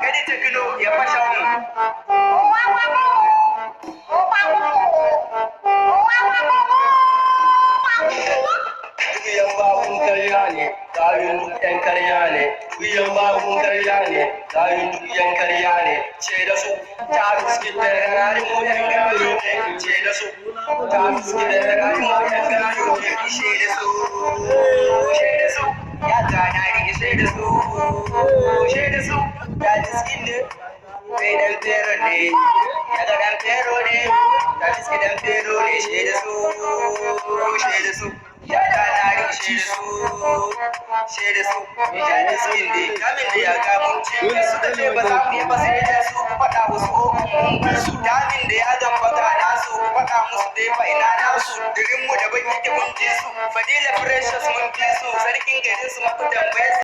Kadi tekno ya fasha mu. Biyan babun karya ne, tsarin duk ‘yan karya ne. Biyan babun karya ne, tsarin duk ‘yan karya ne. Ce da su, ta biski da ragarin mu ‘yan gayo ne. Ce da su, ta biski da ragarin mu ‘yan gayo ne. Ce da su, ce da su, ya gana ni ce da su, ce da su, ya biski ne. Sai dan tero ne, daga dan tero ne, ta biski dan tero ne. Ce da su, ce da su. Ya gana shi da su mutane skin dai kamin da ya ga mun ce su da ce ba za mu yi ba sai da su faɗa musu ko su damin da ya zambata nasu faɗa musu dai fa ina nasu dirin mu da baki mun je su fadila precious mun je su sarkin garin su muku tambaye